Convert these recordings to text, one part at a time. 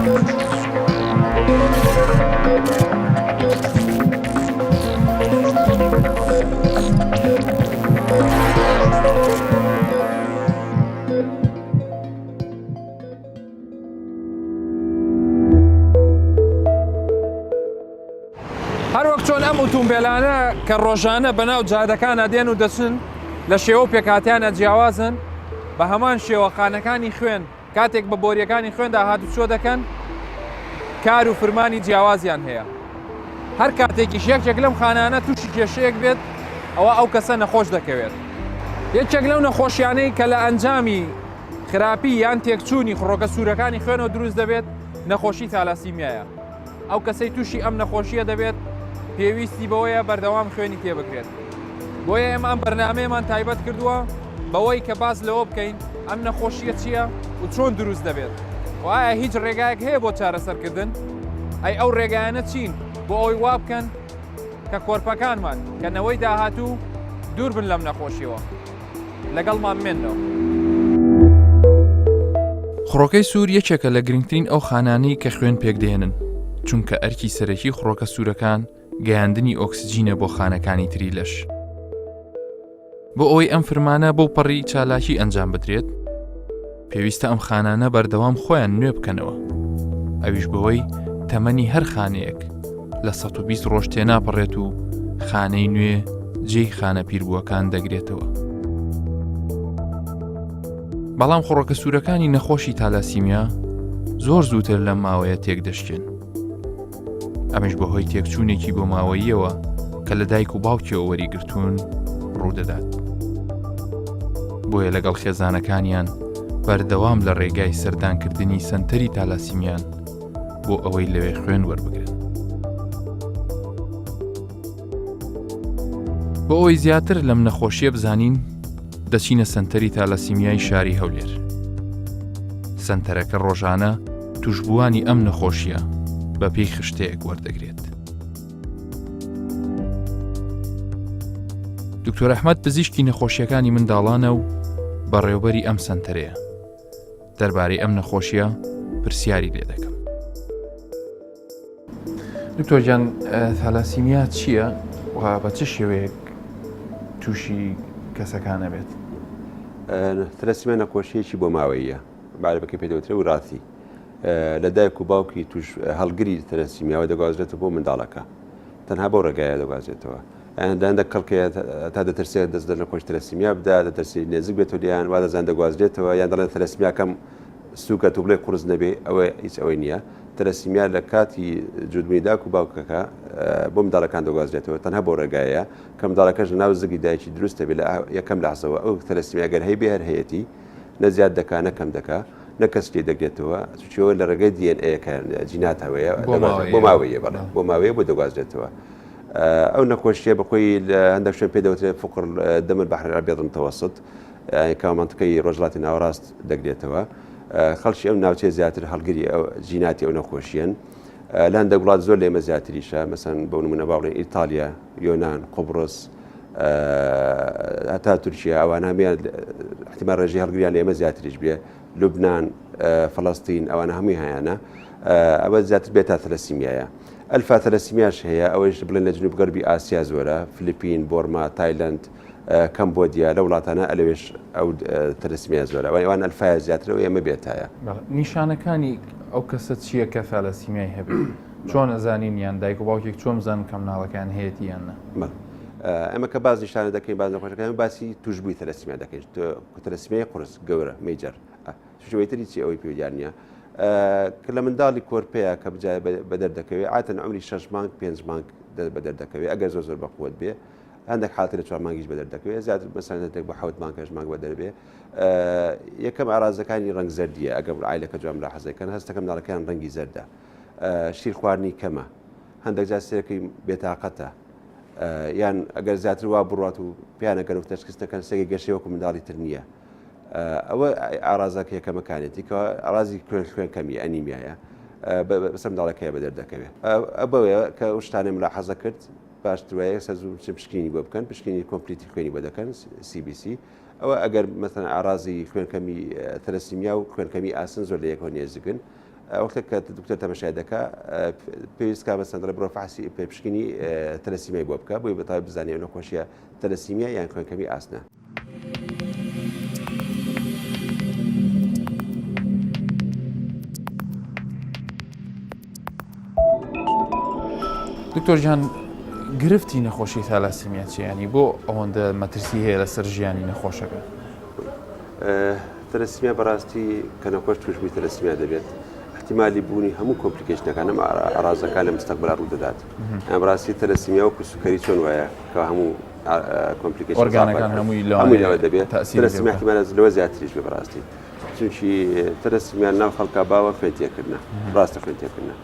هەر وەک چۆن ئەم ئۆتۆمبیلانە کە ڕۆژانە بەناو جادەکانە دێن و دەچن لە شێوە پێکهاتیانە جیاوازن بە هەمان شێوەخانەکانی خوێن کاتێک بە بۆریەکانی خوێندا هاتوچۆ دەکەن کار و فرمانی جیاوازیان هەیە. هەر کاتێکیش یەکێک لەم خانانە تووشی کێشەیەک بێت ئەوە ئەو کەسە نەخۆش دەکەوێت. یەکێک لەو نەخۆشیانەی کە لە ئەنجامی خراپی یان تێکچوونی خڕۆکە سوورەکانی خوێنەوە دروست دەبێت نەخۆشی تالاسیمیایە. ئەو کەسەی تووشی ئەم نەخۆشیە دەبێت پێویستی بەوەیە بەردەوام خوێنی تێبکرێت. بۆیە ئێمە ئەم بەرنامەیەمان تایبەت کردووە بەوەی کە باز لەوە بکەین ئەم نەخۆشیە چییە و چۆن دروست دەبێت. وایە هیچ ڕێگایەک هەیە بۆ چارەسەرکردن؟ ئەی ئەو ڕێگایانە چین بۆ ئەوی وا بکەن کە کۆرپەکانمان کەنەوەی داهاتوو دوور بن لەم نەخۆشیەوە. لەگەڵمان بمێنەوە. خڕۆکەی سوور یەکێکە لە گرنگترین ئەو خانانەی کە خوێن پێکدێنن، چونکە ئەرکی سەرەکی خڕۆکە سوورەکان گەیاندنی ئۆکسجینە بۆ خانەکانی تری لەش. بۆ ئەوەی ئەم فرمانە بەو پەڕی چالاکی ئەنجام بدرێت، پێویستە ئەم خانانە بەردەوام خۆیان نوێ بکەنەوە. ئەویش بەوەی تەمەنی هەر خانەیەک لە 120 ڕۆژ تێناپەڕێت و خانەی نوێ جێی خانە پیربووەکان دەگرێتەوە. بەڵام خڕۆکە سوورەکانی نەخۆشی تالاسیمیا زۆر زووتر لەم ماوەیە تێک دەشکێن. ئەمەش بەهۆی تێکچوونێکی بۆ ماوەییەوە کە لە دایک و باوکیەوە وەریگرتوون ڕوودەدات. بۆیە لەگەڵ خێزانەکانیان بەردەوام لە ڕێگای سەردانکردنی سەنتەری تالاسیمیان بۆ ئەوەی لەوێ خوێن وەربگرن. بۆ ئەوەی زیاتر لەم نەخۆشیە بزانین دەچینە سەنتەری تالاسیمیای شاری هەولێر. سەنتەرەکە ڕۆژانە توشبووانی ئەم نەخۆشیە بە پێی خشتەیەک وەردەگرێت. دکتۆر ئەحمەد پزیشکی نەخۆشیەکانی منداڵانە و بەڕێوەبەری ئەم سەنتەرەیە. دەربارەی ئەم نەخۆشیە پرسیاری لێ دەکەم. دکتۆر جان، تالاسیمیا چییە و بە چه شێوەیەک تووشی کەسەکانە بێت؟ تەلەسیمیا نەخۆشیەکی بۆ ماوەییە، بەکەی پێدەوترێت و ڕاستی لە دایک و باوکی توش هەڵگری تەلەسیمیاوە دەگوازرێتەوە بۆ منداڵەکە، تەنها بۆ ڕێگایە دەگوازرێتەوە. هەندێک کەڵکەیە تا دەترسێت دەست لە نەخۆش تەلەسیمیا بدات، دەترسی نێزیک بێت و لیان وا دەزان دەگوازرێتەوە، یان دەڵێن تەلەسیمیاکەم سووکەت و بڵێ قورس نەبێ، ئەوە هیچ ئەوەی نییە. تەلەسیمیا لە کاتی جودبوونی دایک و باوکەکە بۆ منداڵەکان دەگوازرێتەوە، تەنها بۆ ڕێگایە کە منداڵەکەش ناو زگی دایکی دروستە بێت لە یەکەم لەحزەوە. ئەو تەلەسیمیا گەر هەیە بێ هەر هەیەتی نەزیاد دەکا نەکەم دەکا نەکەسکی دەگرێتەوە، چۆن لە ڕێگەی DNA جینات هەوەیە بۆ ماوەیە بۆ ماوەیە بۆ دەگوازرێتەوە. ئەو نەخۆشیە بەخۆی لە هەندێک شوێن پێدەوترێت فقر دەم البحر الأبيض المتوسط، کە منطقەی ڕۆژهەڵاتی ناوەڕاست دەگرێتەوە. خەڵکی ئەو ناوچێ زیاتر هەڵگری ئەو جیناتی ئەو نەخۆشیەن. لە هەندێک وڵات زۆر لە ئێمە زیاتریشە، مەسەن بۆ نمونە باڵێن ئیتالیا، یۆنان، قوبڕس، هەتا تورکیا، ئەوانە هەمیان احتیمال ڕێژەی هەڵگریان لە ئێمە زیاتریش بێ، لوبنان، فەڵەستین، ئەوانە هەمووی هەیەە. ئەوە زیاتر بێتە تەلەسیمیایە. ئەلفا تەلەسیمیاش هەیە، ئەوەش بڵێن لە جنوب غەربی ئاسیا زۆرە، فلیپین، بۆرما، تایلەند، کەمبۆدیا، لە وڵاتانە ئەلەوێش ئەو تەلەسیمیا زۆرە، ئەوان ئەلفایە زیاترەوە ئێمە بێتایە. نیشانەکانی ئەو کەسە چییە کە تەلەسیمیای هەبێت؟ چۆن ئەزانین یان دایک و باوکێک چۆن بزانن کە منداڵەکان هەیەتی یان نە؟ ئەمە کە باز نیشانە دەکەین، باز نەخۆشەکان باسی توشبووی تەلەسیمیا دەکەین. تەلەسیمیای قورس گەورە میجەر شوێتری چی ئەوەی پێویان نییە کە لە منداڵی کۆرپەیە کە بجای بەدەردەکەوێت عادەتەن عمری 6 مانگ 5 مانگ بەدەردەکەوێت، ئەگەر زۆر بەقوت بێ هەندێک حالەتی لە 4 مانگیش بەدەردەکەوێت، زیاتر مەسەلەن بە 7 مانگ 8 مانگ بەدەربێ. یەکەم ئارازەکانی ڕەنگ زەردیە، ئەگەر عایلەکە جوان لا حەزەکەن هەستەکە منداڵەکان ڕەنگی زەردە. شیر خواردنی کەمە، هەندێک جار سێرەکەی بێتاقەتە، یان ئەگەر زیاتر وا بڕات و پیانەکەن و تەشخیصەکەن سێگی گەشەی وەکو منداڵی تر نییە. ئەوە ئارازەکە یەکەمەکانێتی کە ئارازی خوێن کەمی ئەنیمیایە بەسەر منداڵەکەیە بەدەردەکەوێت. ئەبەوەیە کە ئەو شتانێ ملاحەزە کرد باشتر وایە سەرزوو پشکنی بۆ بکەن، پشکنی کۆمپلیتی خوێنی بۆ دەکەن CBC. ئەوە ئەگەر مەثەن ئارازی خوێنکەمی تەلەسیمیا و خوێنکەمی ئاسن زۆر لە یەکەوە نێزگن، وەختێک کە دکتۆر تەماشای دەکا پێویست کا بەسەند لە بڕۆ فحسی پێشبینی تەلەسیمیای بۆ بکە بۆی بەتاوی بزانێ نەخۆشیە تەلەسیمیا یان خوێنکەمی ئاسنە. دکتۆر جان گرفتی نەخۆشی تالاسیمیا چیانی بۆ ئەوەندە مەترسی هەیە لەسەر ژیانی نەخۆشەکە؟ تەلەسیمیا بەڕاستی کە نەخۆش توشبووی تەلەسیمیا دەبێت احتیمالی بوونی هەموو کۆمپلیکیشنەکان ئەم ئارازەکان لە مستەقبلا ڕوو دەدات. بەڕاستی تەلەسیمیا وەکو سوکەری چۆن وایە کە هەموو کۆمپلیکیشن ئۆرگانەکان هەمووی لەوە دەبێت. تەلەسیمیا احتیمالە لەوە زیاتریش بێ بەڕاستی، چونکی تەلەسیمیا ناو خەڵکا باوە خوێنتێکردنە، ڕاستە خوێنتێکردنە.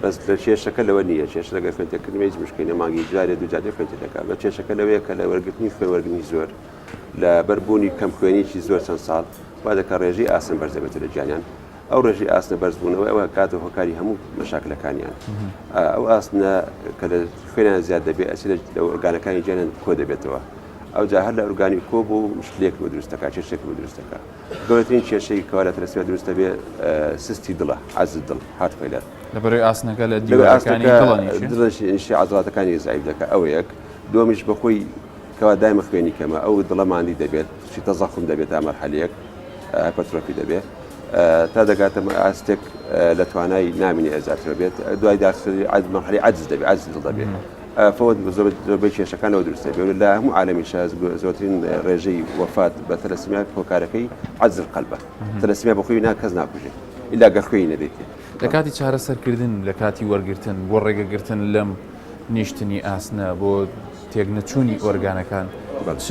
بەس لە کێشەکە لەوە نییە، کێش لەگەر خوێنتێکردنی هیچ مشکلە مانگی جارێ دووجارێ خوێنتێ دەکات. بە کێشەکە لەوەیە کە لە وەرگرتنی خوێن وەرگنی زۆر لە بەربوونی کەم خوێنیی زۆر چەند ساڵ وا دەکە ڕێژی ئاسن بەرزەبێت لە گیانیان. ئەو ڕێژی ئاسنە بەرزبوونەوە ئەوە کاتە هۆکاری هەموو مەشاکلەکانیان. ئەو ئاسنە کە لە خوێنیان زیاد دەبێت ئەچ لە ئۆرگانەکانی گیانیان کۆ دەبێتەوە. ئەو جا هەر لە ئۆرگانی کۆ بوو مشکلێک بۆ دروستەکە، کێشێک بۆ دروستەکە. گەورەترین کێشەی کەوا لە تەلەسیمیا دروستە بێ سستی دڵە، عەجزی دڵ، هارت فەیلەر. لەبەرەوەی ئاسنەکە لە دیوارەکانی دڵەشی عەضڵاتەکانی زایف دەکات. ئەو یەک. دووەمیش بەخۆی کەوا دایمە خوێنی کەمە ئەو دڵەماندی دەبێت، چی تەزەخم دەبێت تا مەرحەلەیەک هایپەرترۆفی دەبێت تا دەگاتە ئاستێک لە توانای نامینی ئەزاترە بێت. دوای مەرحەلەی عەجز دەبێت، عەجزی دڵ دەبێت. فەوت زۆربەی کێشەکانەوە دروستە بێت. لە هەموو عالەمیشە زۆرترین ڕێژەی وەفات بە تەلەسیمیا هۆکارەکەی عەجزی قەلبە. تەلەسیمیا بەخۆی کەس ناکوژێت ئیلا گە خوێنی نەبێت. لە کاتی چارەسەرکردن لە کاتی وەرگرتن بۆ ڕێگەگرتن لەم نیشتنی ئاسنە بۆ تێکنەچوونی ئۆرگانەکان چ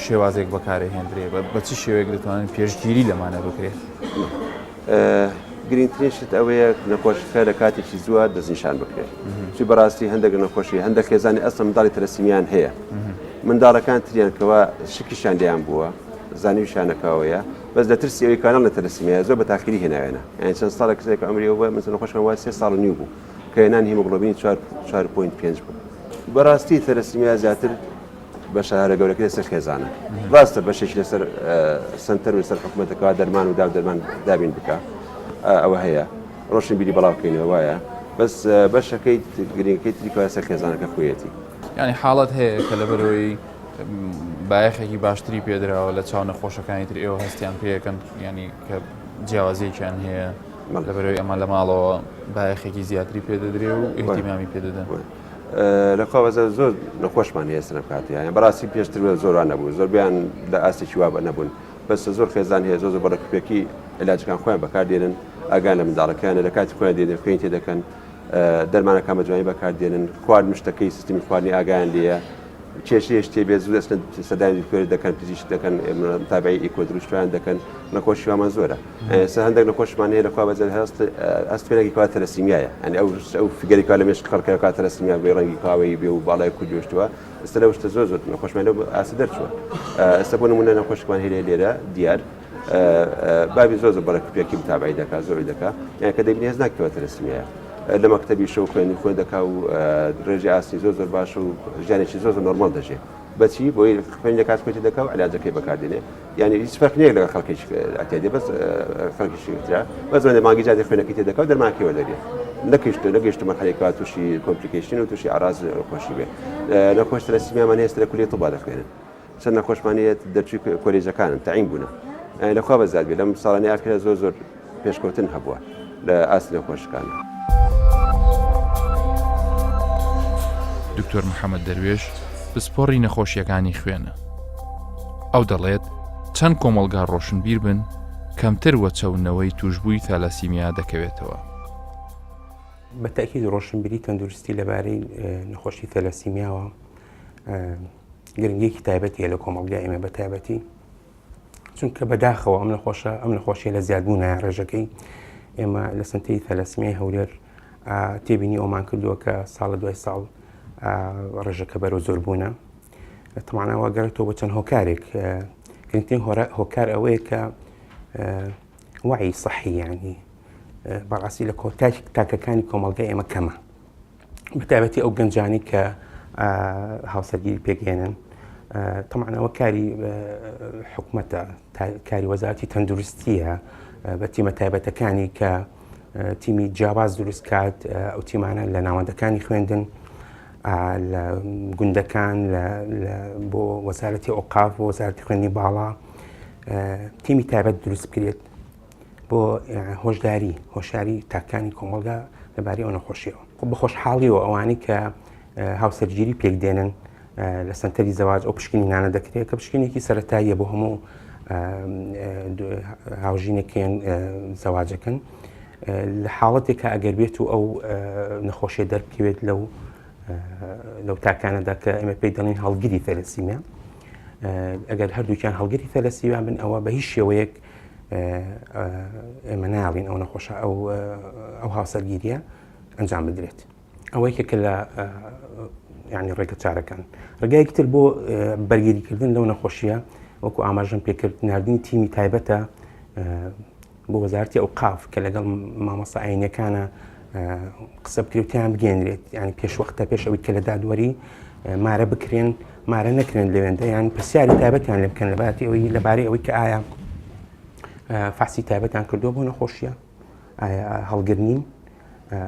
شێوازێک بەکارهێنرێ بە چ شێوەیەک دەتوانن پێشگیری لەمانە بکرێت؟ گرنگترینشت ئەوەیە نەخۆشەکە لە کاتێکی زووە دەستنیشان بکرێت. چی بەڕاستی هەندێک نەخۆشی هەندێک خێزانی ئەسڵ منداڵی تەلەسیمیان هەیە، منداڵەکان تریانکەوە شکیشان لیان بووە، زانیویشانەکەوەیە، بەس لە ترسی ئەوەی کانەڵ لە تەلەسیمیا زۆر بە تاخیری هێناوێنە. یعنی چەند ساڵە کەسێک ئەمری ئەوە مثل نەخۆشەکان وا 3 ساڵ و نیو بوو کە هێنان هیمۆگلۆبینی 4.5 بوو. بەڕاستی تەلەسیمیا زیاتر بە شارە گەورەکە لەسەر خێزانە. ڕاستە بەشێکی لەسەر سنتەر و لەسەر حکوومەتەکەوا دەرمان و دەرمان دابین بکە، ئەوە هەیە ڕۆشنبیری بەڵاوکەینەوە وایە، بەس بەشەکەی گرنگەکەی تریکەوە سەر خێزانەکە خوێتی. یعنی حاڵەت هەیە کە لەبەرەوەی بایەخێکی باشتری پێدراوە لە چاو نەخۆشەکانی تر ئێوە هەستیان پێەکەن، ینی کە جیاوازیەکیان هەیە لەبەرەوەی ئەمە لە ماڵەوە بایەخێکی زیاتری پێدەدرێ و ئیحتیمامی پێدەدەن. لەخواوەزە زۆر نەخۆشمان هەیە سەرم کاتیان بەڕاستی پێشتر زۆران نەبوو، زۆربیان لە ئاستێکی وا نەبوون، بەس زۆر خێزان هەیە زۆر بەڕێکوپێکی علاجەکان خۆیان بەکاردێنن، ئاگان لە منداڵەکانە لە کاتی خۆیان دێنن خوێن تێ دەکەن، دەرمانەکان بە جوانی بەکاردێنن، خوارد مشتەکەی سیستمی خواردنی ئاگایان لێیە، کێشەیەش تێبێت زوو دەستن سەدانی خوێر دەکەن، پزیشک دەکەن، تابعی ئیکۆ دروستیان دەکەن. نەخۆشی وامان زۆرە. ئێستا هەندێک نەخۆشمان هەیە لەخوا بەجێ ئەستێنێکی کات تەلەسیمیایە، ئەنی ئەو فیگەری کا لە مێشک خەڵکەکە کات تەلەسیمیا بێ ڕەنگی کاوەی بێ و باڵای کوردیشتووە، ئێستا لەو شتە زۆر نەخۆشمان لەو ئاسە دەرچووە. ئێستا بۆ نمونە نەخۆشمان هەیە لێرە دیار بابی زۆر بەڕێکوپێکی متابعی دەکات، زۆری دەکات، یان کە دەبینی هێز ناکەوە تەلەسیمیایە. لە مەکتەبی شەو خوێنی خۆی دەکا و ڕێژی ئاستی زۆر باش و ژیانێکی زۆر نۆرمال دەژێت. بەچی بۆی خوێنی دەکات کۆتی دەکا و علاجەکەی بەکاردێنێ، یعنی هیچ فەرق نییە لەگەڵ خەڵکێکی ئەتێدێ، بەس فەرقیشی ترا بەس مانگی جادێ خوێنەکەی تێ دەکا و دەرمانکەوە دەرێت. نەگەیشتە مەرحەلەیەکە تووشی کۆمپلیکیشن و تووشی ئاراز خۆشی بێ. نەخۆش تەلەسیمیامان هەیە لە کولیە طب دەخوێنن، چەند نەخۆشمان هەیە دەرچووی کۆلێجەکانن تەعین بوونە. لەخوا بەزاد بێ لەم ساڵانەی ئاخرە زۆر پێشکەوتن هەبووە لە ئاستی نەخۆشەکان. دکتۆر محەممەد دەروێش پسپۆڕی نەخۆشیەکانی خوێنە. ئەو دەڵێت چەند کۆمەڵگا ڕۆشنبیر بن کەمتر وەچەونەوەی توشبووی تالاسیمیا دەکەوێتەوە. بەتەکید ڕۆشنبیری تەندروستی لەبارەی نەخۆشی تەلەسیمیاوە گرنگێکی تایبەتیە لە کۆمەڵگای ئێمە بە تایبەتی، چونکە بەداخەوە ئەم نەخۆشیە لە زیادبوونە ڕێژەکەی ئێمە لە سنتەی تەلەسیمیای هەولێر تێبینی ئەومان کردووە کە ساڵە دوای ساڵ ڕێژەکە بەرەو زۆر بوونە. تەمانەوە گەڕێتەوە بۆ چەند هۆکارێک. گرنگترین هۆکار ئەوەیە کە وعی صحی، یعنی بەڕاستی لە تاکەکانی کۆمەڵگای ئێمە کەمە، بەتایبەتی ئەو گەنجانی کە هاوسەرگیری پێگەێنن. تەمانەوە کاری حکوومەتە، کاری وەزارەتی تەندروستیە بە تیمە تایبەتەکانی کە تیمی جیاواز دروست کات ئەو تیمانە لە ناوەندەکانی خوێندن لە گوندەکان بۆ وەزارەتی ئۆقاف بۆ وەزارەتی خوێندنی باڵا تیمی تایبەت دروست بکرێت بۆ هۆشیاری تاکانی کۆمەڵگا لەبارەی ئەو نەخۆشیەوە بە خۆشحاڵیەوە ئەوانەی کە هاوسەرگیری پێک دێنن لە سنتەری زەواج ئەو پشکنینانە دەکرێت کە پشکنێکی سەرەتاییە بۆ هەموو هاوژینێکیان زەواجەکەن لە حاڵەتێکە ئەگەر بێت و ئەو نەخۆشیە دەربکەوێت لەو تاکانەدا کە ئێمە پێی دەڵێن هەڵگیری تەلەسیمە ئەگەر هەردووکیان هەڵگیری تەلەسیمیان بن ئەوە بە هیچ شێوەیەک ئێمە ناڵین ئەو نەخۆشە ئەو هاوسەرگیریە ئەنجام بدرێت ئەوەیە کە لە یعنی ڕێگە چارەکان ڕێگایەکی تر بۆ بەرگریکردن لەو نەخۆشیە وەکو ئاماژەم پێکرد نردنی تیمی تایبەتە بۆ وەزارەتی ئەوقاف کە لەگەڵ مامۆستا ئاینیەکانە قسە بکرێتیان بگەێنرێت یعنی پێشوەختە پێش ئەوەی کە لە دادوەری مارە بکرێن مارە نەکرێن لەوێندە یان پرسیاری تایبەتیان لێ بکەن لەبارەی ئەوەی کە ئایا فاسی تایبەتیان کردووە بۆ نەخۆشیە ئایا هەڵگرنین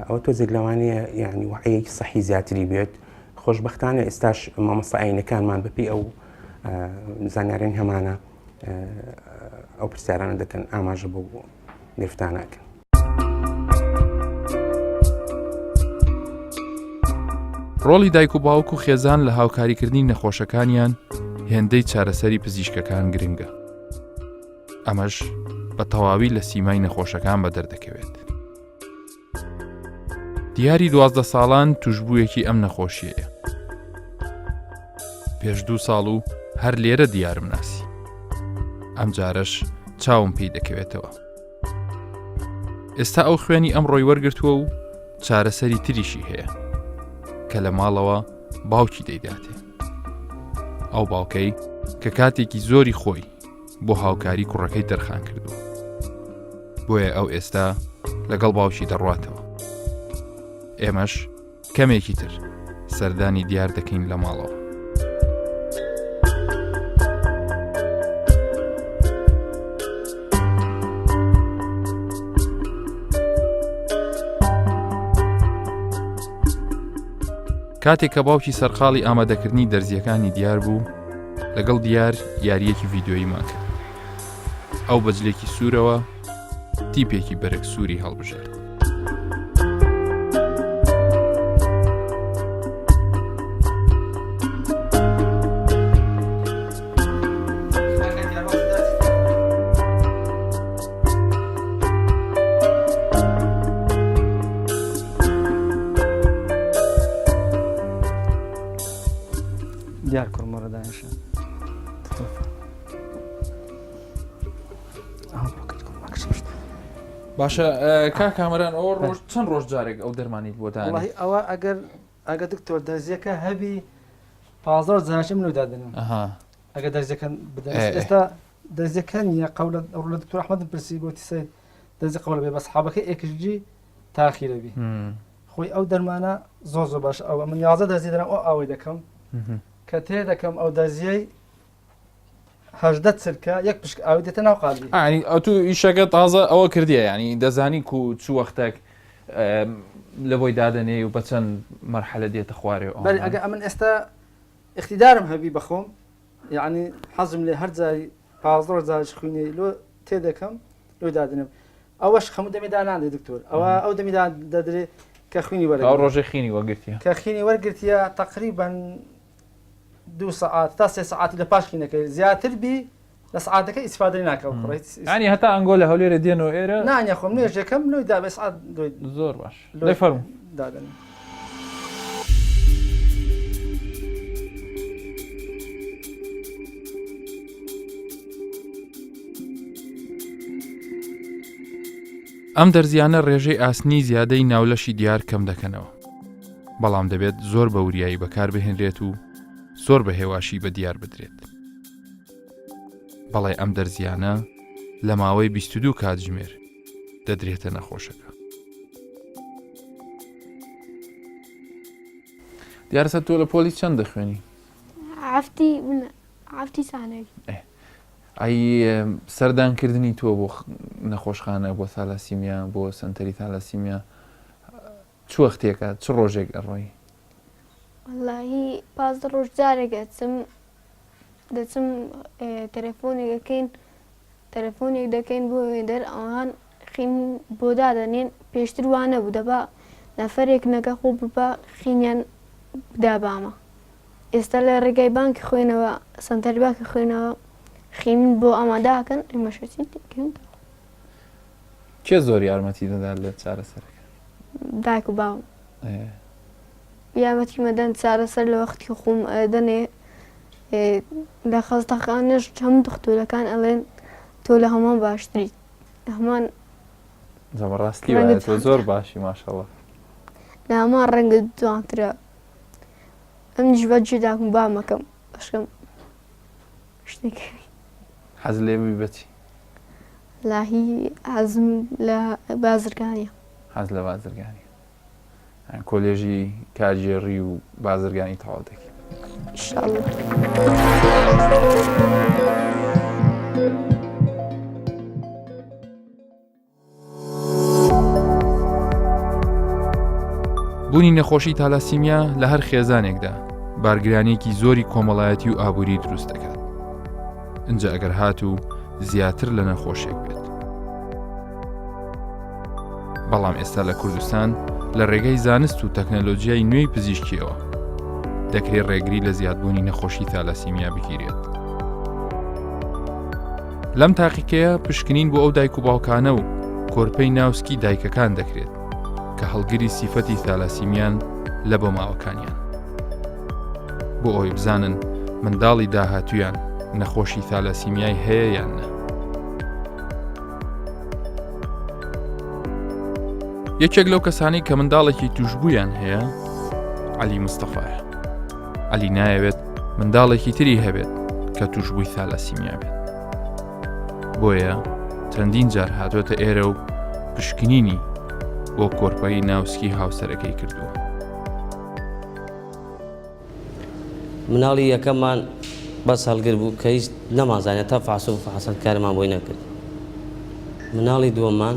ئەوە تۆزێک لەوانەیە یعنی وعەیەکی سەحی زیاتری بێت خۆشبەختانە ئێستاش مامۆستا ئاینەکانمان بەپێی ئەو زانیاریان هەمانە ئەو پرسیارانە دەکەن ئاماژە بۆ گرفتانەکەن. ڕۆڵی دایک و باوک و خێزان لە هاوکاریکردنی نەخۆشەکانیان هێندەی چارەسەری پزیشکەکان گرنگە. ئەمەش بە تەواوی لە سیمای نەخۆشەکان بە دەردەکەوێت. دیاری 12 ساڵان توشبوویەکی ئەم نەخۆشیەیە. پێش 2 ساڵ و هەر لێرە دیارم ناسی. ئەم جارەش چاوم پێی دەکەوێتەوە. ئێستا ئەو خوێنی ئەم ڕۆی وەرگرتووە و چارەسەری تریشی هەیە کە لە ماڵەوە باوکی دەیداتێ. ئەو باوکەی کە کاتێکی زۆری خۆی بۆ هاوکاری کوڕەکەی دەرخان کردووە. بۆیە ئەو ئێستا لەگەڵ باوکی دەڕواتەوە. ئێمەش کەمێکی تر سەردانی دیار دەکەین لە ماڵەوە. کاتێک کە باوکی سەرخاڵی ئامادەکردنی دەرزیەکانی دیار بوو لەگەڵ دیار یاریەکی ڤیددیۆیی ماکرد. ئەو بەجلێکی سوورەوە تیپێکی بەرەک سووری هەڵبژێت. دیار کوڕمەڕە دانیشە باشە کا کامەران ئەوە ڕۆژ چەند ڕۆژ جارێک ئەو دەرمانیت بۆ دانی ئەوە ئەگەر دکتۆر دەرزیەکە هەبی 15 زانشم لەو دادنم ئەگە دەرزیەکەن بدەن ئێستا دەرزیەکە نیە قەولە ڕۆ لە دکتۆر ئەحمەدم پرسی بۆتی سەید دەرزی قەولە بێ بەس حابەکەی ئێکژجی تاخیرەبی خۆی ئەو دەرمانە زۆر باش ئەوە من 11 دەرزی دەرم ئەو ئاوەی دەکەم کە تێ دەکەم ئەو دەرزیەی 18 چرکە یەک پشک ئاوی دێتە ناو قاڵی. ینی ئەو تو ئیشەکە تازە ئەوە کردیە ینی دەزانی و چوو وەختێک لە بۆی دادنێ و بە چەند مەرحەلە دێتە خوارێەوە. بەڵێ ئەگە ئەمن ئێستا اختیدارم هەبی بەخۆم یعنی حەزم لێ هەر جاری 15 جارش خوێنێ لۆ تێ دەکەم لۆ دادنم ئەوەش خەموو دەمیدا نادێ دکتۆر ئەوە ئەو دەمیدا دەدرێ کە خوێنی وەرە ئەو ڕۆژەی خینی وەرگرتیە کە خینی وەرگرتیە تقریبا 2 ساعات تا 3 ساعتی لە پاش خینەکەی زیاتر بی لە ساعتەکە ئیسفادەی ناکەم ینی هەتا ئەنگۆ لە هەولێرە دێنەوە ئێرە نانیە خۆم نوێژەکەم لۆی دا بە ساعت زۆر باش لێ فەرموو دادن. ئەم دەرزیانە ڕێژەی ئاسنی زیادەی ناولەشی دیار کەم دەکەنەوە بەڵام دەبێت زۆر بە وریایی بەکار بهێنرێت و زۆر بە هێواشی بە دیار بدرێت. بەڵێ ئەم دەرزیانە لە ماوەی 22 کاتژمێر دەدرێتە نەخۆشەکە. دیارەسە تۆ لە پۆلیس چەند دەخوێنی؟ هەفتی سانەی. ئەی سەردانکردنی تۆ بۆ نەخۆشخانە بۆ تالاسیمیا بۆ سنتەری تالاسیمیا چ وەختێکە چ ڕۆژێک ئەڕۆی؟ واللهی 15 ڕۆژ جارێک دەچم تەلەفۆنێک دەکەین بۆ وێدەر ئەوان خین بۆ دادەنێن پێشتر وانە بوو دەبا نەفەرێک نەکە خۆ ببا خینیان بدا بامە ئێستا لە ڕێگای بانکی خوێنەوە سنتەری بانکی خوێنەوە خین بۆ ئاماداکەن ئێمەشەچین تێکەین کێ زۆر یارمەتی دەدات لە چارەسەرەکە؟ دایک و باوم یارمەتی مەدەن چارەسەر لە وەختی خۆم دەنێ لە خەستەخانەش هەموو دکتۆرەکان ئەڵێن تۆ لە هەمان باشتریت هەمان زەمەڕاستی وایە تۆ زۆر باشی ماشەڵڵا لە هەمان ڕەنگە جوانترە ئەمنیش بەجێ داکم بامەکەم بەشکەم شتێک حەز لێبووی بەچی؟ لاهی حەزم لە بازرگانیە حەز لە بازرگانی کۆلێژی کارژێڕی و بازرگانی تەواو دەکەی ئینشاءڵڵا. بوونی نەخۆشی تالاسیمیا لە هەر خێزانێکدا بارگرانێکی زۆری کۆمەڵایەتی و ئابووری دروست دەکات. ئەنجا ئەگەر هاتوو زیاتر لە نەخۆشێک بێت. بەڵام ئێستا لە کوردستان لە ڕێگەی زانست و تەکنەلۆجیای نوێی پزیشکیەوە دەکرێت ڕێگری لە زیادبوونی نەخۆشی تالاسیمیا بگیرێت. لەم تاقیکەیە پشکنین بۆ ئەو دایک و باوکانە و کۆرپەی ناوسکی دایکەکان دەکرێت کە هەڵگری سیفەتی تالاسیمیان لە بۆ ماوەکانیان بۆ ئەوی بزانن منداڵی داهاتویان نەخۆشی تالاسیمیای هەیە یان نە. یەکێک لەو کەسانی کە منداڵێکی توشبوویان هەیە عەلی مستەفایە. عەلی نایەوێت منداڵێکی تری هەبێت کە توشبووی تالاسیمیا بێت. بۆیە چەندین جار هاتوۆتە ئێرە و پشکنینی بۆ کۆرپەی ناوسکی هاوسەرەکەی کردووە. مناڵی یەکەممان بەس هەڵگر بوو کە هیچ نەمازانێت تا فحص و فحص کارمان بۆی نەکرد. مناڵی دووەممان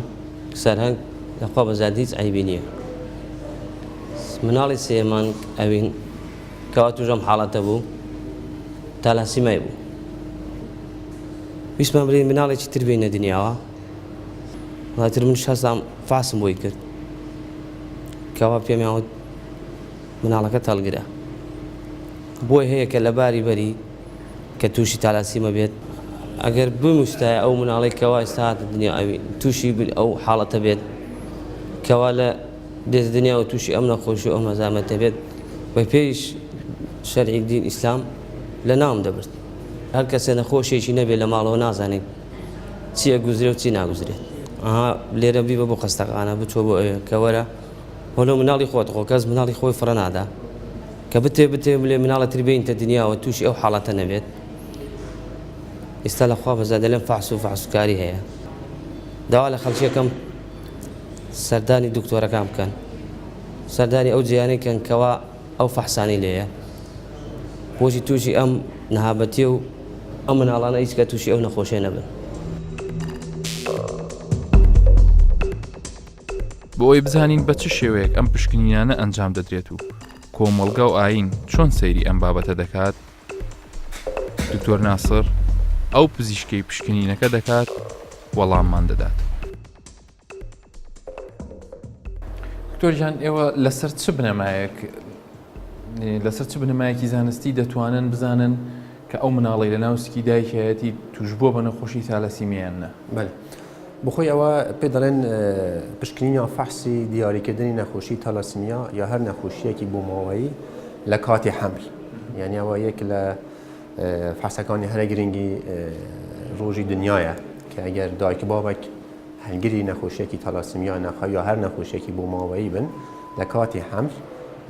سەرهەنگ لەخوا بەزاد هیچ عیبی نییە. مناڵی سێمان ئەوین کەوا توژەم حاڵەتە بوو تالاسیمای بوو. ویسمان بڵێ مناڵێکی تر بینە دنیاوە وڵاتر من شەسام فاسم بۆی کرد کەوا پێمیان وت مناڵەکە هەڵگرە. بۆی هەیە کە لە باری بەری کە تووشی تالاسیمە بێت ئەگەر بموشتایە ئەو مناڵی کەوا ئێستا هاتە دنیا تووشی ئەو حاڵەتە بێت کەوا لە دێت دنیا و تووشی ئەم نەخۆشی و ئەو مەزامەتە بێت بە پێیش شەرعی دین ئیسلام لە ناوم دەبرد. هەر کەسە نەخۆشیێکی نەبێت لە ماڵەوە نازانێت چیە گوزرێ و چی ناگوزرێت. لێرە بیبە بۆ خەستەخانە بچۆ بۆ ئەوێ کە وەرە وەلو مناڵی خۆت خۆ کەس مناڵی خۆی فڕە نادا کە بتێ بڵێ مناڵە تر بێنتە دنیاوە تووشی ئەو حاڵەتە نەبێت. ئێستا لەخوا بەزادە لەم فحص و فحصکاری هەیە. داوا لە خەڵکیەکەم سەردانی دکتۆرەکان بکەن سەردانی ئەو جیانەی کەن کەوا ئەو فەحسانی لێیە بۆشی تووشی ئەم نەهابەتیە و ئەم مناڵانە هیچ کە تووشی ئەو نەخۆشیە نەبن. بۆ ئەوی بزانین بە چ شێوەیەک ئەم پشکنینانە ئەنجام دەدرێت و کۆمەڵگا و ئاین چۆن سەیری ئەم بابەتە دەکات، دکتۆر ناسر ئەو پزیشکەی پشکنینەکە دەکات وەڵاممان دەدات. دکتۆرجان ئێوە لەسەر چ بنەمایەکی زانستی دەتوانن بزانن کە ئەو مناڵی لە ناوسکی دایکایەتی توش بووە بە نەخۆشی تالاسیمیان نە؟ بەڵێ بخۆی ئەوە پێ دەڵێن پشکنینی فەحسی دیاریکردنی نەخۆشی تالاسیمیا یا هەر نەخۆشیەکی بۆ ماوەیی لە کاتی حەمل، یعنی ئەوە یەک لە فەحسەکانی هەرە گرنگی ڕۆژی دنیاە کە ئەگەر دایک بابێک هەلگری نەخۆشیەکی تالاسیمیا نەخوا یا هەر نەخۆشیەکی بۆ ماوەیی بن لە کاتی حەمل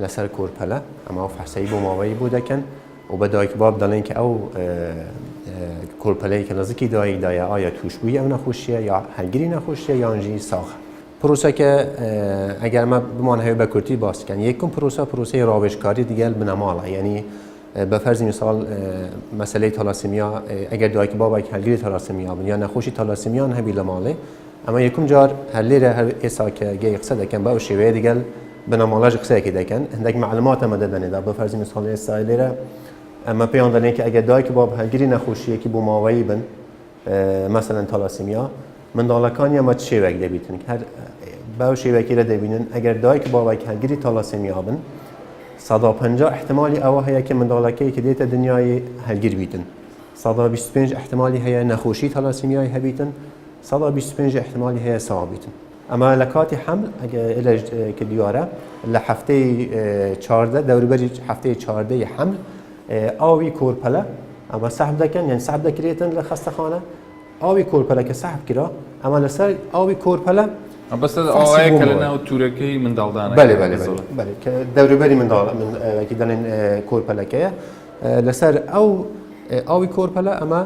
لەسەر کۆرپەلە ئەمە فەحسەی بۆ ماوەیی بۆ دەکەن و بە دایک باب دەڵێن کە ئەو کۆرپەلەی کە نزیکی دایکدایە ئایا توشبووی ئەو نەخۆشیە یا هەلگری نەخۆشیە یانجی ساخە. پرۆسەکە ئەگەر ئەمە بمان هەیە بە کورتی باسکەن یەکەم پرۆسەی ڕاوێژکاری دیگەل بنەماڵە، یعنی بە فەرزی میساڵ مەسلەی تالاسیمیا ئەگەر دایک بابێک هەلگری تالاسیمیا بن یا نەخۆشی تالاسیمیان هەبی لە ماڵێ ئەمە یەکم جار هەر لێرە هەر ئێسا کە گەی قسە دەکەن بەو شێوەیە دیگەل بنەماڵەژ قسەیەکی دەکەن هەندێک معلومات ئەمە دەدەنێدا بە فەرزی میساڵ ئێستا لێرە ئەمە پێیان دەنێت کە ئەگەر دایک باب هەلگری نەخۆشیەکی بۆ ماوەیی بن مەسەلەن تالاسیمیا منداڵەکانی ئەمە چ شێوەیەک دەبیتن هەر بەو شێوەیەکیرە دەبینن ئەگەر دایک بابێک هەلگری تالاسیمیا بن 150 احتمالی ئەوە هەیە کە منداڵەکەی کە دێتە دنیای هەلگیر بیتن 125 احتمالی هەیە نەخۆشی تالاسیمیای هەبیتن 125 احتمالی هەیە ساوا بیتن ئەمە لە کاتی حەمل ئەگەر کە دیوارە لە هەفتەی 14 دەوروبەری هەفتەی 14 حەمل ئاوی کۆرپەلە ئەمە سەحب دەکەن یان سەحب دەکرێتن لە خەستەخانە ئاوی کۆرپەلە کە سەحب کرا ئەمە لەسەر ئاوی کۆرپەلە بەس ئەوەیە کە لە ناو تورەکەی منداڵدانە بەێ کە دەوروبەری منداڵکی دەڵێن کۆرپەلەکەیە لەسەر ئەو ئاوی کۆرپەلە ئەمە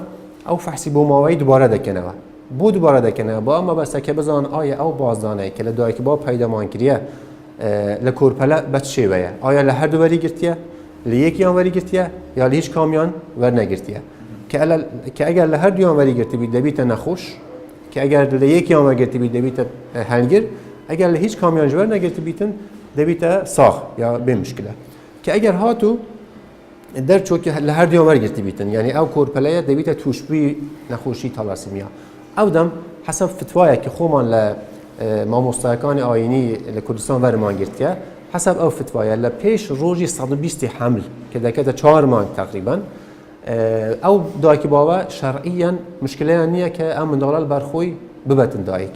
ئەو فەحسی بۆ ماوەی دووبارە دەکەنەوە بۆ دووبارە دەکەنەوە بۆ ئەمە بەسەکە بزان ئایا ئەو بازدانەیە کە لە دایک با پەیدامان کردە لە کۆرپەلە بە چ شێوەیە ئایا لە هەردوو وەری گرتیە لە یەکیان وەری گرتیە یا لە هیچ کامیان وەرنەگرتیە کە ئەگەر لە هەردوویان وەری گرتبی دەبیتە نەخۆش کە ئەگەر لە یەکیان وەرگرتبی دەبیتە هەلگر ئەگەر لە هیچ کامیان ژوەر نەگرتبیتن دەبیتە ساخ یا بێ مشکلە کە ئەگەر هاتوو دەرچۆکی لە هەردوویان وەرگرتبیتن یعنی ئەو کۆرپەلەیە دەبیتە تووشبووی نەخۆشی تالاسیمیا ئەو دەم حەسەب فتوایە کە خۆمان لە مامۆستایەکانی ئاینی لە کوردستان وەرمان گرتیە حەسەب ئەو فتوایە لە پێش ڕۆژی 120 حەمل کە دەکەتە 4 مانگ تقریبا ئەو دایکی باوە شەرعیەن مشکلەیان نییە کە ئەم منداڵە بەرخۆی ببەتن دایک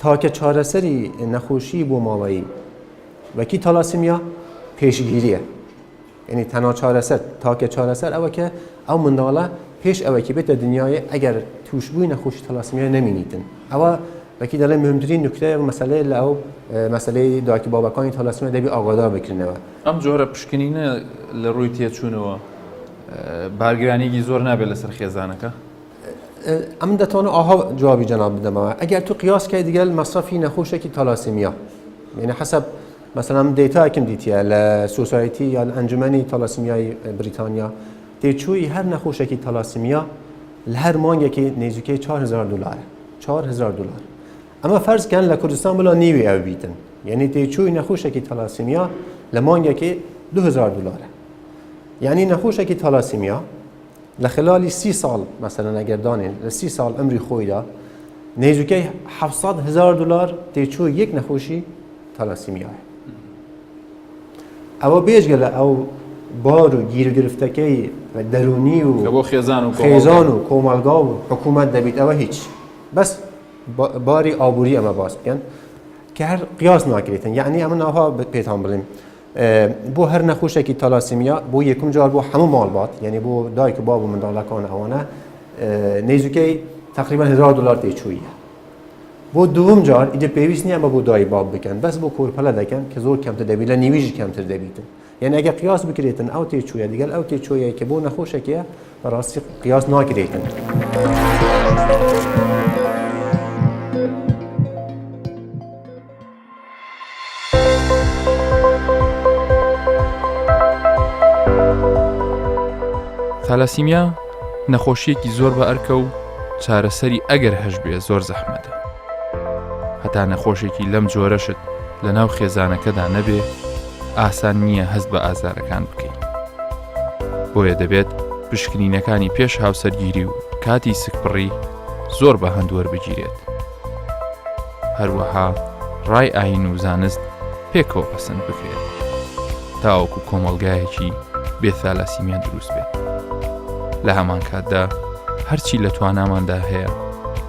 تاکە چارەسەری نەخۆشی بۆ ماوەیی وەکی تالاسیمیا پێشگیریە یعنی تەنها چارەسەر تاکە چارەسەر ئەوە کە ئەو منداڵە پێش ئەوەکی بێتە دنیاە ئەگەر تووشبووی نەخۆشی تالاسیمیا نەمینیتن ئەوە وەکی دەڵێن مهمترین نکتەیە مەسەلەیە لە ئەو مەسەلەی دایکی بابەکانی تالاسیمیا دەبی ئاگادار بکردنەوە ئەم جۆرە پشکنینە لە ڕووی تێچوونەوە بارگرانێکی زۆر نابێت لەسەر خێزانەکە ئەم دەتوانێت ئاها جوابی جەناب بدەمەوە ئەگەر تو قیاسکەی دیگەل مەصرفی نەخۆشێکی تالاسیمیا یعنی حەسەب مثلا دەیتاکم دیتە لە سۆسایەتی یا ئەنجومەنی تالاسیمیای بریتانیا تێچووی هەر نەخۆشێکی تالاسیمیا لە هەر مانگێکی نزیکەی 4000 دلار 4000 دلار ئەمە فەرزکەن لە کوردستان بڵا نیوی ئەو بیتن یعنی تێچووی نەخۆشێکی تالاسیمیا لە مانگێکی 2000 دلارە یعنی نەخۆشێکی تالاسیمیا لە خلالی 30 ساڵ مثلا ئەگەردانێن لە 30 ساڵ ئەمری خۆیدا نزیکەی 700,000 دلار تێچووی یەک نەخۆشی تالاسیمیایە ئەوە بێژگە لە ئەو بار و گیرگرفتەکەی دەرونی و بۆ خێزان و کۆمەلگا و حکوومەت دەبیت ئەوە هیچ بەس باری ئابووری ئەمە باس بکەن کە هەر قیاس ناکرێتن یعنی ئەمە ناها پێتان بڵێم بۆ هەر نەخۆشێکی تالاسیمیا بۆ یەکم جار بۆ هەموو ماڵبات یعنی بۆ دایک و باب و منداڵەکان ئەوانە نزیکەی تقریبا 1000 دلار تێچوویە بۆ دووەم جار ئیدە پێویست نییە ئەمە بۆ دای باب بکەن بەس بۆ کۆرپەلە دەکەن کە زۆر کەمتر دەبیت لە نیویژی کەمتر دەبیتن یعنی ئەگە قیاس بکرێتن ئەو تێچوویە دیگەل ئەو تێچوویە کە بۆ نەخۆشێکیە بەڕاستی قیاس ناکرێتن تالاسیمیا نەخۆشیەکی زۆر بە ئەرکە و چارەسەری ئەگەر هەش بێ زۆر زەحمەتە هەتا نەخۆشێکی لەم جۆرەشت لە ناو خێزانەکەدا نەبێ ئاسان نییە هەست بە ئازارەکان بکەین بۆیە دەبێت پشکنینەکانی پێش هاوسەرگیری و کاتی سکپڕی زۆر بە هەندوەر بگیرێت هەروەها ڕای ئاین و زانست پێکەوە پەسەند بکرێت تاوەکو کۆمەڵگایەکی بێ تالاسیمیا دروست بێت لە هەمان کاتدا هەرچی لە تواناماندا هەیە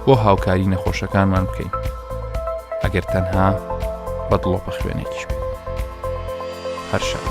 بۆ هاوکاری نەخۆشەکانمان بکەین ئەگەر تەنها بەدڵۆ بە خوێنێکیش بێت هەر شەو